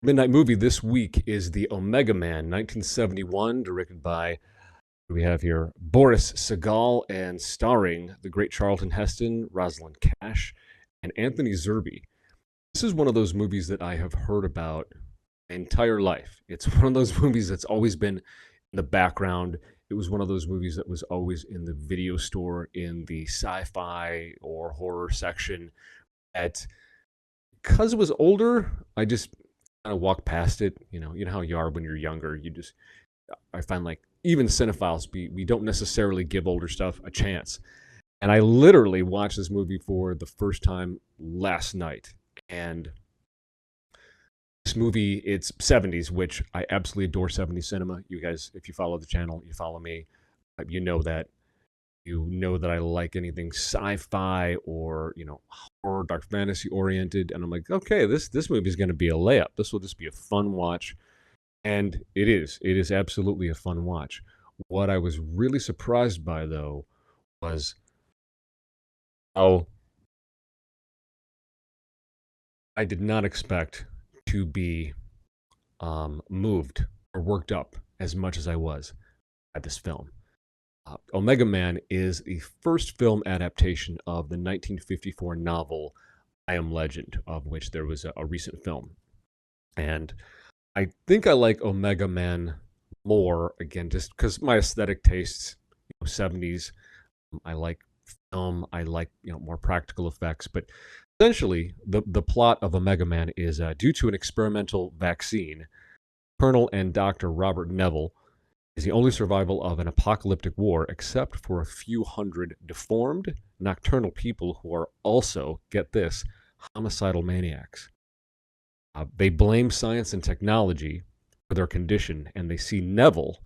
Midnight movie this week is The Omega Man, 1971, directed by, who we have here, Boris Sagal, and starring the great Charlton Heston, Rosalind Cash, and Anthony Zerbe. This is one of those movies that I have heard about my entire life. It's one of those movies that's always been in the background. It was one of those movies that was always in the video store in the sci-fi or horror section. At Because it was older, I just kind of walked past it. You know how you are when you're younger. I find like even cinephiles, we don't necessarily give older stuff a chance. And I literally watched this movie for the first time last night. And this movie, it's 70s, which I absolutely adore 70s cinema. You guys, if you follow the channel, you follow me, you know that. You know that I like anything sci-fi or, horror, dark fantasy oriented. And I'm like, okay, this movie is going to be a layup. This will just be a fun watch. And it is. It is absolutely a fun watch. What I was really surprised by, though, was how I did not expect to be moved or worked up as much as I was at this film. Omega Man is the first film adaptation of the 1954 novel I Am Legend, of which there was a recent film. And I think I like Omega Man more, again, just because my aesthetic tastes, 70s. I like film. I like, more practical effects. But essentially, the plot of Omega Man is due to an experimental vaccine, Colonel and Dr. Robert Neville is the only survival of an apocalyptic war, except for a few hundred deformed, nocturnal people who are also, get this, homicidal maniacs. They blame science and technology for their condition, and they see Neville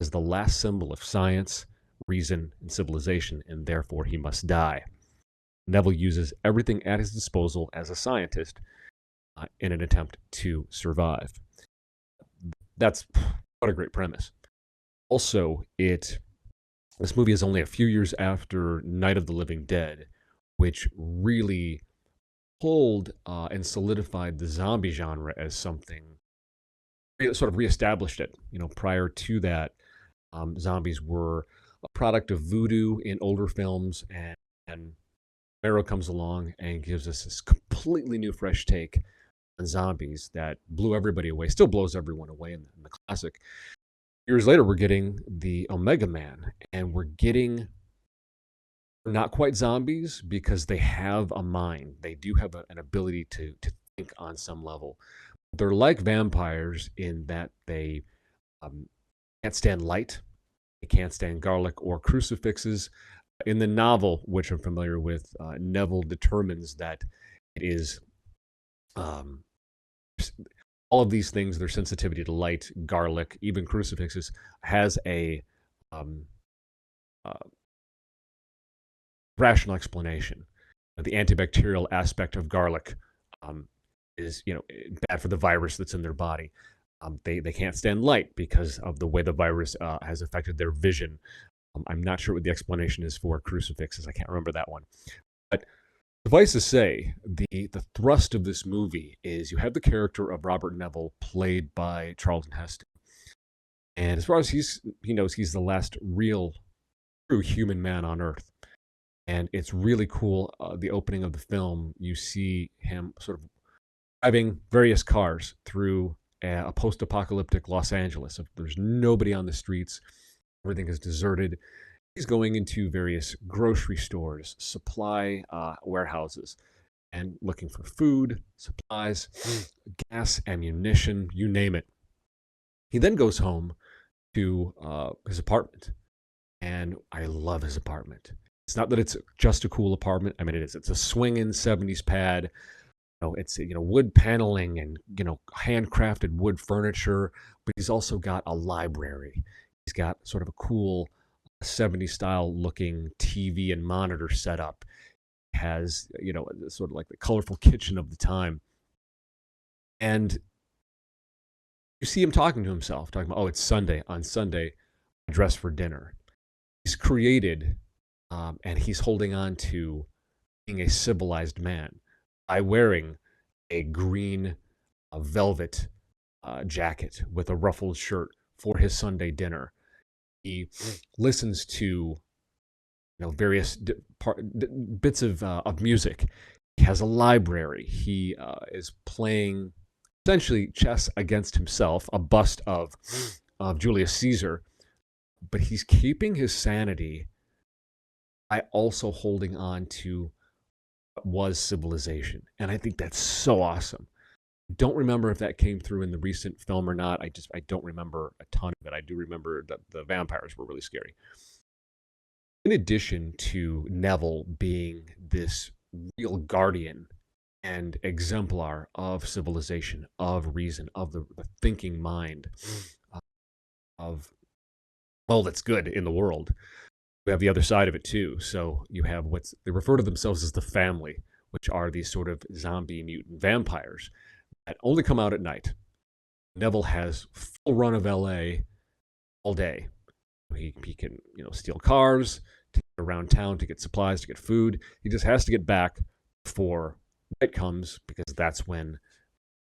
as the last symbol of science, reason, and civilization, and therefore he must die. Neville uses everything at his disposal as a scientist in an attempt to survive. That's what a great premise. Also, this movie is only a few years after Night of the Living Dead, which really pulled and solidified the zombie genre as something, sort of reestablished it. Prior to that, zombies were a product of voodoo in older films, and Romero comes along and gives us this completely new, fresh take on zombies that blew everybody away, still blows everyone away in the classic. Years later, we're getting the Omega Man, and we're getting not quite zombies because they have a mind. They do have an ability to think on some level. They're like vampires in that they can't stand light, they can't stand garlic or crucifixes. In the novel, which I'm familiar with, Neville determines that it is all of these things, their sensitivity to light, garlic, even crucifixes, has a rational explanation. The antibacterial aspect of garlic is, bad for the virus that's in their body. They can't stand light because of the way the virus has affected their vision. I'm not sure what the explanation is for crucifixes. I can't remember that one. But suffice to say, the thrust of this movie is you have the character of Robert Neville, played by Charlton Heston. And as far as he knows, he's the last real, true human man on Earth. And it's really cool. The opening of the film, you see him sort of driving various cars through a post-apocalyptic Los Angeles. There's nobody on the streets. Everything is deserted. He's going into various grocery stores, supply warehouses, and looking for food, supplies, gas, ammunition, you name it. He then goes home to his apartment, and I love his apartment. It's not that it's just a cool apartment. I mean, it is. It's a swinging 70s pad. It's wood paneling and handcrafted wood furniture, but he's also got a library. He's got sort of a cool 70s style looking TV and monitor setup. Has, sort of like the colorful kitchen of the time. And you see him talking to himself, talking about, oh, it's Sunday. On Sunday, I dress for dinner. He's created, and he's holding on to being a civilized man by wearing a green velvet jacket with a ruffled shirt for his Sunday dinner. He listens to various bits of music. He has a library. He is playing essentially chess against himself, a bust of Julius Caesar, but he's keeping his sanity by also holding on to what was civilization. And I think that's so awesome. Don't remember if that came through in the recent film or not. I don't remember a ton of it. I do remember that the vampires were really scary. In addition to Neville being this real guardian and exemplar of civilization, of reason, of the thinking mind, of all that's good in the world, we have the other side of it too. So you have they refer to themselves as the family, which are these sort of zombie mutant vampires that only come out at night. Neville has full run of LA all day. He can steal cars, to get around town to get supplies, to get food. He just has to get back before night comes, because that's when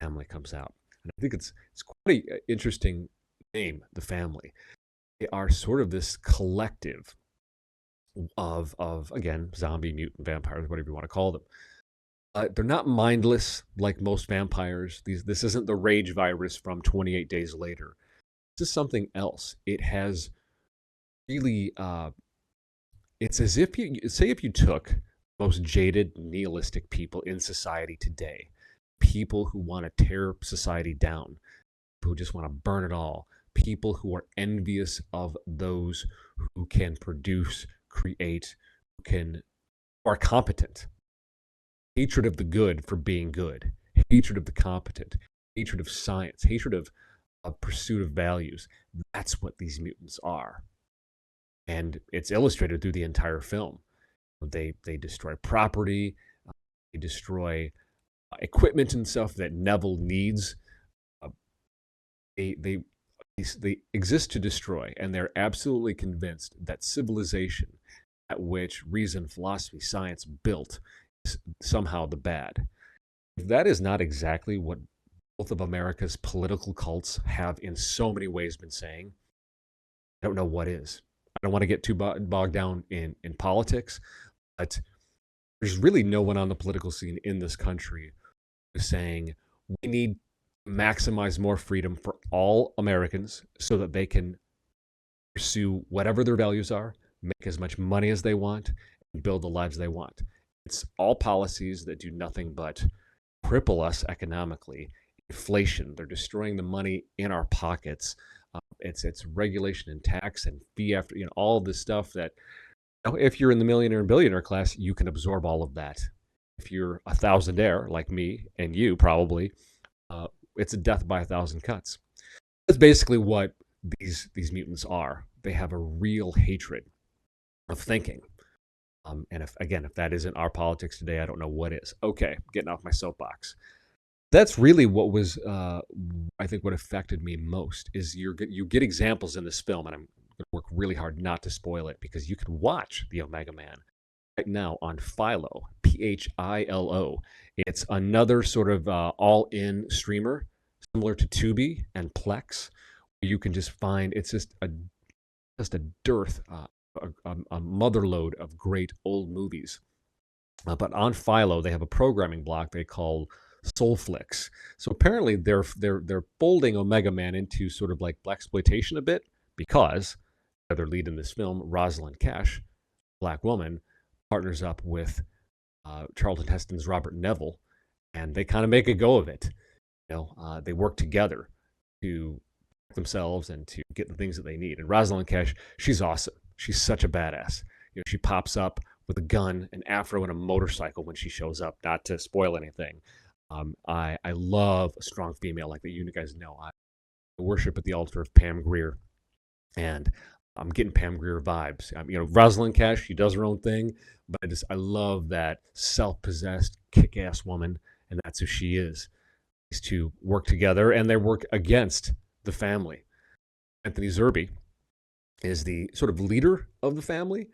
family comes out. And I think it's quite an interesting name, the family. They are sort of this collective of again, zombie, mutant, vampires, whatever you want to call them. They're not mindless like most vampires. This isn't the rage virus from 28 Days Later. This is something else. It has really, it's as if if you took most jaded, nihilistic people in society today, people who want to tear society down, who just want to burn it all, people who are envious of those who can produce, create, who are competent. Hatred of the good for being good, hatred of the competent, hatred of science, hatred of pursuit of values. That's what these mutants are. And it's illustrated through the entire film. They destroy property, they destroy equipment and stuff that Neville needs. They exist to destroy, and they're absolutely convinced that civilization, at which reason, philosophy, science built, is somehow the bad. If that is not exactly what both of America's political cults have in so many ways been saying, I don't know what is. I don't want to get too bogged down in politics, but there's really no one on the political scene in this country who's saying we need to maximize more freedom for all Americans so that they can pursue whatever their values are, make as much money as they want, and build the lives they want. It's all policies that do nothing but cripple us economically. Inflation, they're destroying the money in our pockets. It's regulation and tax and fee after, all this stuff that, if you're in the millionaire and billionaire class, you can absorb all of that. If you're a thousandaire like me and you probably, it's a death by 1,000 cuts. That's basically what these mutants are. They have a real hatred of thinking. And if that isn't our politics today, I don't know what is. Okay, getting off my soapbox. That's really what was, I think, what affected me most is you get examples in this film, and I'm going to work really hard not to spoil it, because you can watch The Omega Man right now on Philo, Philo. It's another sort of all-in streamer, similar to Tubi and Plex, where you can just find, it's just a dearth, a motherlode of great old movies. But on Philo, they have a programming block they call Soul Flicks. So apparently they're folding Omega Man into sort of like blaxploitation a bit, because the other lead in this film, Rosalind Cash, black woman, partners up with Charlton Heston's Robert Neville, and they kind of make a go of it. They work together to themselves and to get the things that they need. And Rosalind Cash, she's awesome. She's such a badass. She pops up with a gun, an afro, and a motorcycle when she shows up. Not to spoil anything. I love a strong female like that. You guys know I worship at the altar of Pam Grier, and I'm getting Pam Grier vibes. Rosalind Cash, she does her own thing, but I love that self-possessed, kick-ass woman, and that's who she is. These two work together, and they work against the family. Anthony Zerbe is the sort of leader of the family,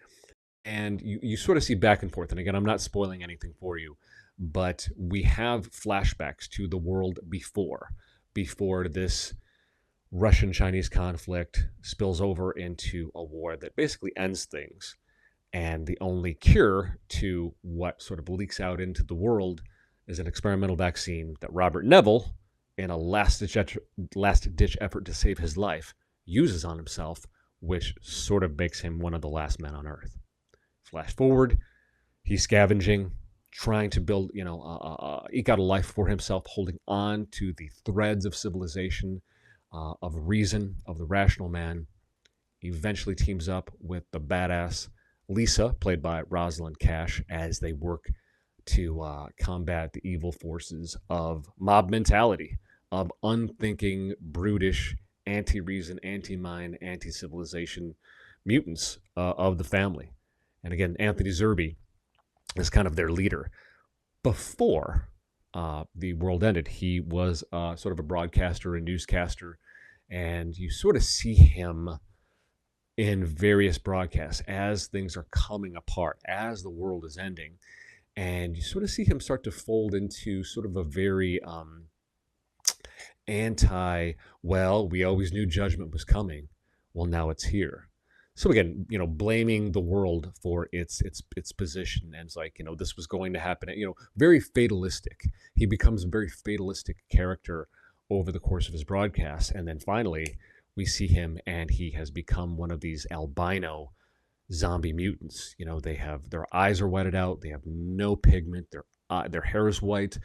and you sort of see back and forth. And again, I'm not spoiling anything for you, but we have flashbacks to the world before before this Russian-Chinese conflict spills over into a war that basically ends things. And the only cure to what sort of leaks out into the world is an experimental vaccine that Robert Neville, in a last-ditch effort to save his life, uses on himself, which sort of makes him one of the last men on Earth. Flash forward, he's scavenging, trying to build, eke out a life for himself, holding on to the threads of civilization, of reason, of the rational man. Eventually teams up with the badass Lisa, played by Rosalind Cash, as they work to combat the evil forces of mob mentality, of unthinking, brutish, anti-reason, anti-mind, anti-civilization mutants of the family. And again, Anthony Zerbe is kind of their leader. Before the world ended, he was sort of a broadcaster, a newscaster, and you sort of see him in various broadcasts as things are coming apart, as the world is ending. And you sort of see him start to fold into sort of a very well, we always knew judgment was coming. Well, now it's here. So again, blaming the world for its position, and it's like, this was going to happen. Very fatalistic. He becomes a very fatalistic character over the course of his broadcasts, and then finally we see him, and he has become one of these albino zombie mutants. They have, their eyes are whited out, they have no pigment, their hair is white.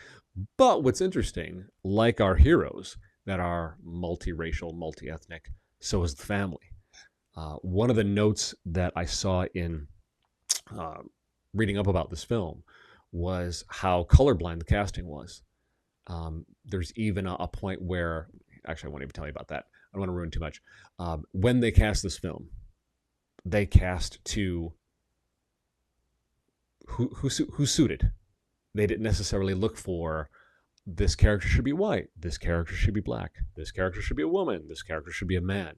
But what's interesting, like our heroes that are multiracial, multi-ethnic, so is the family. One of the notes that I saw in reading up about this film was how colorblind the casting was. There's even a point where, actually, I won't even tell you about that. I don't want to ruin too much. When they cast this film, they cast to who suited. They didn't necessarily look for, this character should be white, this character should be black, this character should be a woman, this character should be a man.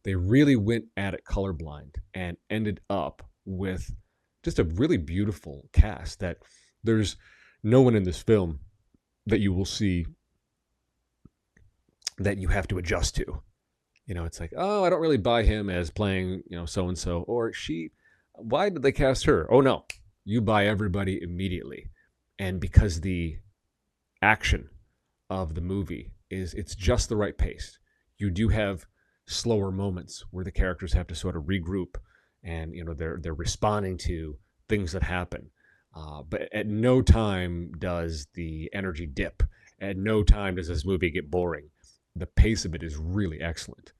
They really went at it colorblind and ended up with just a really beautiful cast that there's no one in this film that you will see that you have to adjust to. It's like, oh, I don't really buy him as playing, so-and-so, or she, why did they cast her? Oh, no, you buy everybody immediately. And because the action of the movie it's just the right pace. You do have slower moments where the characters have to sort of regroup, and they're responding to things that happen. But at no time does the energy dip. At no time does this movie get boring. The pace of it is really excellent.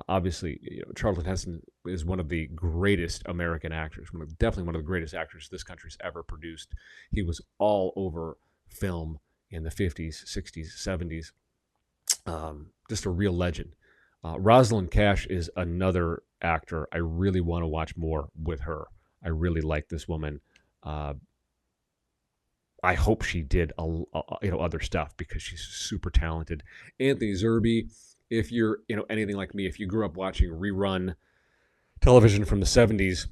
Obviously, Charlton Heston is one of the greatest American actors, definitely one of the greatest actors this country's ever produced. He was all over film in the 50s, 60s, 70s. Just a real legend. Rosalind Cash is another actor I really want to watch more with her. I really like this woman. I hope she did other stuff, because she's super talented. Anthony Zerbe, if you're anything like me, if you grew up watching rerun television from the 70s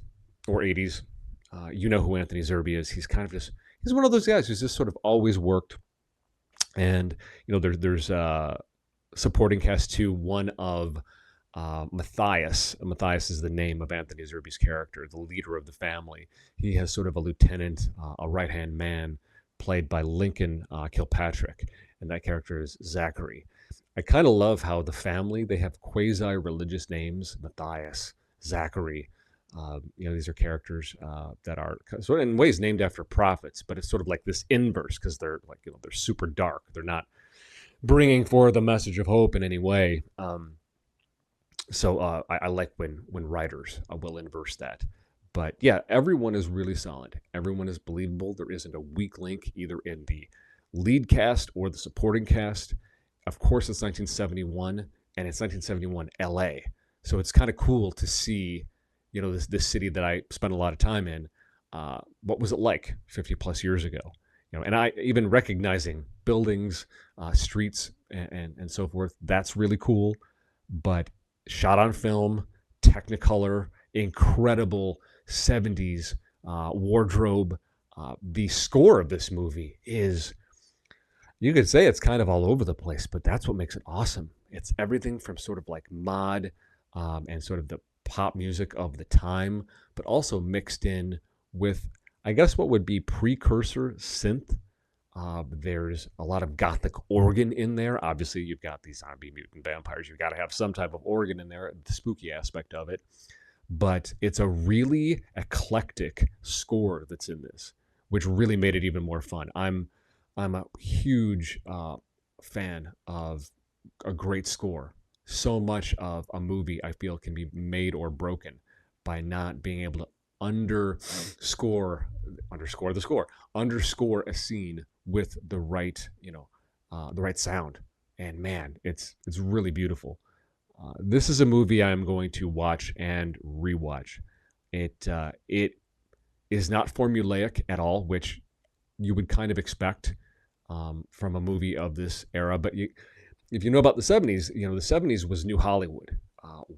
or 80s, you know who Anthony Zerbe is. He's kind of he's one of those guys who's just sort of always worked. And there's supporting cast too. One of Matthias. Matthias is the name of Anthony Zerbe's character, the leader of the family. He has sort of a lieutenant, a right-hand man, played by Lincoln Kilpatrick, and that character is Zachary. I kind of love how the family, they have quasi-religious names: Matthias, Zachary. These are characters that are sort of in ways named after prophets, but it's sort of like this inverse, because they're like, they're super dark. They're not bringing forth the message of hope in any way. So I like when writers will inverse that. But yeah, everyone is really solid. Everyone is believable. There isn't a weak link either in the lead cast or the supporting cast. Of course, it's 1971, and it's 1971 LA. So it's kind of cool to see, this city that I spent a lot of time in. What was it like 50 plus years ago? And I even recognizing buildings, streets, and so forth. That's really cool. But shot on film, Technicolor, incredible 70s wardrobe. The score of this movie is You could say it's kind of all over the place, but that's what makes it awesome. It's everything from sort of like mod and sort of the pop music of the time, but also mixed in with, I guess, what would be precursor synth. There's a lot of gothic organ in there. Obviously, you've got these zombie mutant vampires. You've got to have some type of organ in there, the spooky aspect of it. But it's a really eclectic score that's in this, which really made it even more fun. I'm a huge fan of a great score. So much of a movie I feel can be made or broken by not being able to underscore the score, underscore a scene with the right, the right sound. And man, it's really beautiful. This is a movie I'm going to watch and rewatch. It is not formulaic at all, which you would kind of expect from a movie of this era. But if you know about the 70s, the 70s was New Hollywood,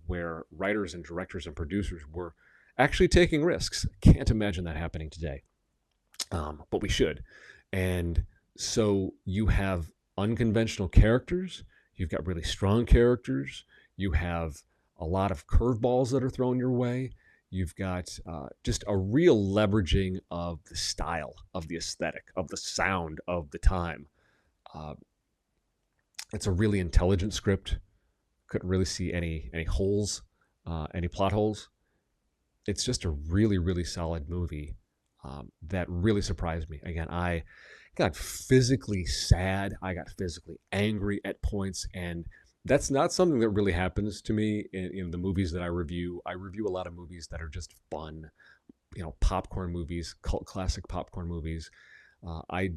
where writers and directors and producers were actually taking risks. Can't imagine that happening today, but we should. And so you have unconventional characters, you've got really strong characters, you have a lot of curveballs that are thrown your way. You've got just a real leveraging of the style, of the aesthetic, of the sound of the time. Uh, it's a really intelligent script. Couldn't really see any holes, any plot holes. It's just a really, really solid movie that really surprised me. Again, I got physically sad. I got physically angry at points, and that's not something that really happens to me in the movies that I review. I review a lot of movies that are just fun, popcorn movies, cult classic popcorn movies. I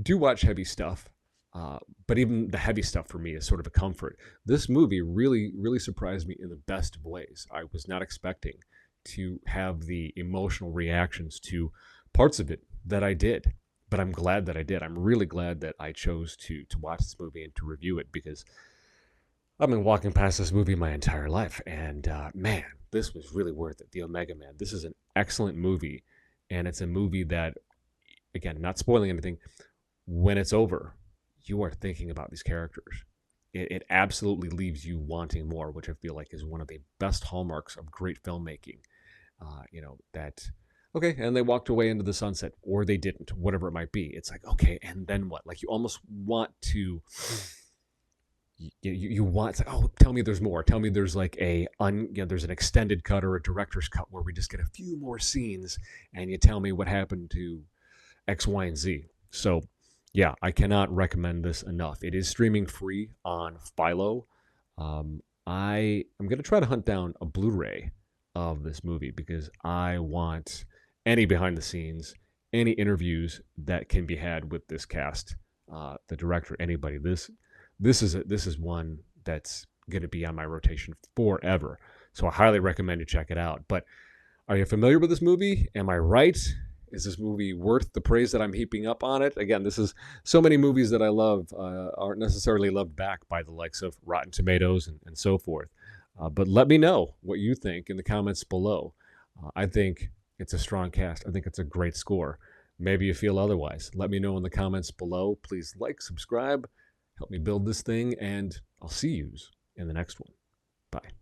do watch heavy stuff, but even the heavy stuff for me is sort of a comfort. This movie really, really surprised me in the best of ways. I was not expecting to have the emotional reactions to parts of it that I did, but I'm glad that I did. I'm really glad that I chose to watch this movie and to review it, because I've been walking past this movie my entire life, and man, this was really worth it. The Omega Man. This is an excellent movie, and it's a movie that, again, not spoiling anything, when it's over, you are thinking about these characters. It absolutely leaves you wanting more, which I feel like is one of the best hallmarks of great filmmaking. That, okay, and they walked away into the sunset, or they didn't, whatever it might be. It's like, okay, and then what? Like, you almost want to, you want, it's like, oh, tell me there's more. Tell me there's like there's an extended cut or a director's cut where we just get a few more scenes, and you tell me what happened to X, Y, and Z. So, yeah, I cannot recommend this enough. It is streaming free on Philo. I am going to try to hunt down a Blu-ray of this movie, because I want any behind the scenes, any interviews that can be had with this cast, the director, anybody. This is one that's going to be on my rotation forever. So I highly recommend you check it out. But are you familiar with this movie? Am I right? Is this movie worth the praise that I'm heaping up on it? Again, this is so many movies that I love aren't necessarily loved back by the likes of Rotten Tomatoes and so forth. But let me know what you think in the comments below. I think it's a strong cast. I think it's a great score. Maybe you feel otherwise. Let me know in the comments below. Please like, subscribe, help me build this thing, and I'll see you in the next one. Bye.